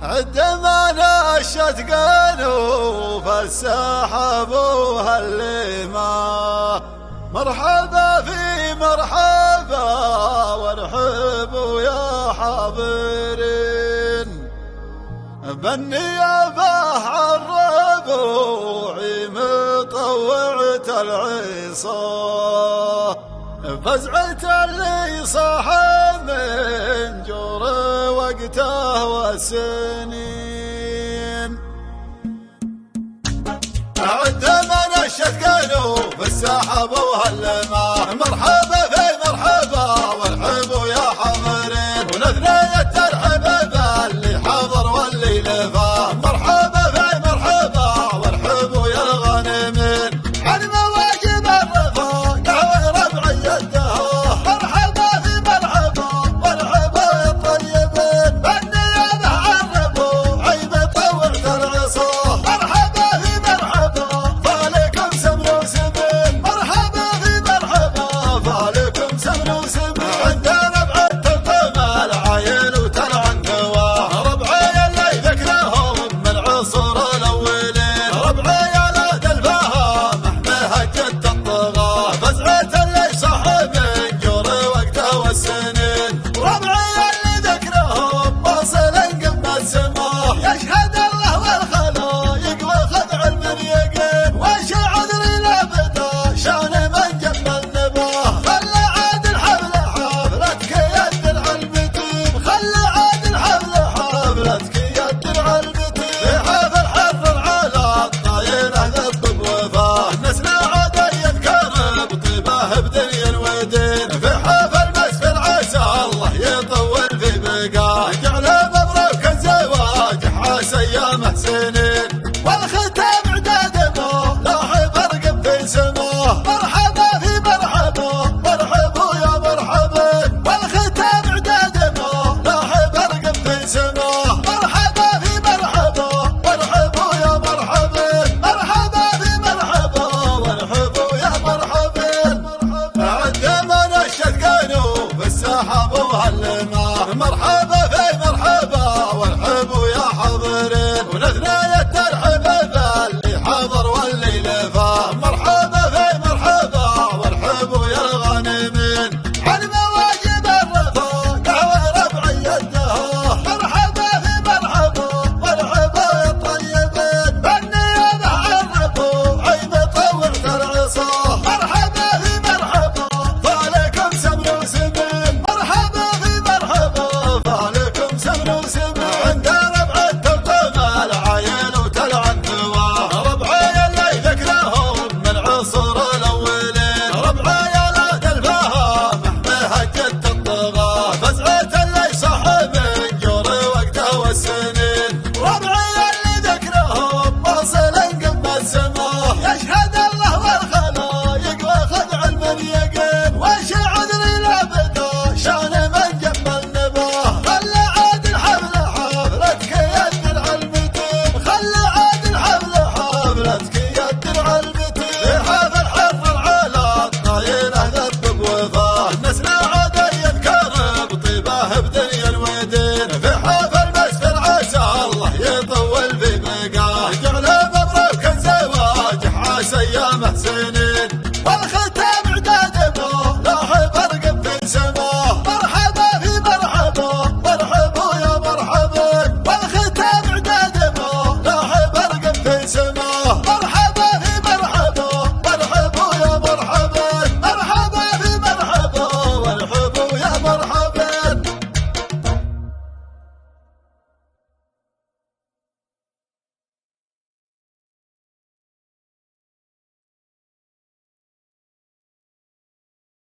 عندما نشت قلوب السحب وهالليمة، مرحبا في مرحبا وارحبوا يا حاضرين، بالنيابة عن ربوعي مطوعة العصا، فزعة اللي صاح من جور وقته والسنين. عندما نشت قلوب السحب وهاللمة، مرحبا في مرحبا وارحبوا يا حاضرين، ونثنية ترحب باللي حضر واللي لفا، مرحبا في مرحبا وارحبوا يا الغانمين، عن مواجب الرفاقة وربعيتها، مرحبا في مرحبا وارحبوا يا الطيبين، بالنيابة عن ربوعي مطوعة العصا، مرحبا في مرحبا فالكم سمن وسمين، مرحبا في مرحبا فالكم سمن وسمين. عندنا بعد تلطم العاين وتلعن قواه، ربعي اللي ذكرهم من عصور الاولين، ربعي لا دلفاها مهما هجت الطغاه، فزعة اللي صاحب من جور وقته والسنين، ربعي اللي ذكرهم واصل قمة سماه، يشهد الله والخلايق وخدع من يقين، وش العذر لابدا شان من جم النباه، خلى عاد الحفل حفلتك يا الدرع البتيم، خلى عاد الحفل حفلتك يا الدرع البتيم، في حفل حفل على الطاينة ذب بوفاه، نسنا عاد يذكر بطيبه بدنيا ودين، في حفل مسفل عسى الله يطول في بقاه، جعل مبروك الزواج حاس ايامه سنين، والختام عدادنا لاح برقب في سماه، مرحبا في مرحبا وارحبوا يا مرحبين، والختام عدادنا لاح برقب في سماه، مرحبا في مرحبا وارحبوا يا مرحبين، مرحبا في مرحبا وارحبوا يا مرحبين. عندما نشت قلوب السحب وهاللمة، مرحبا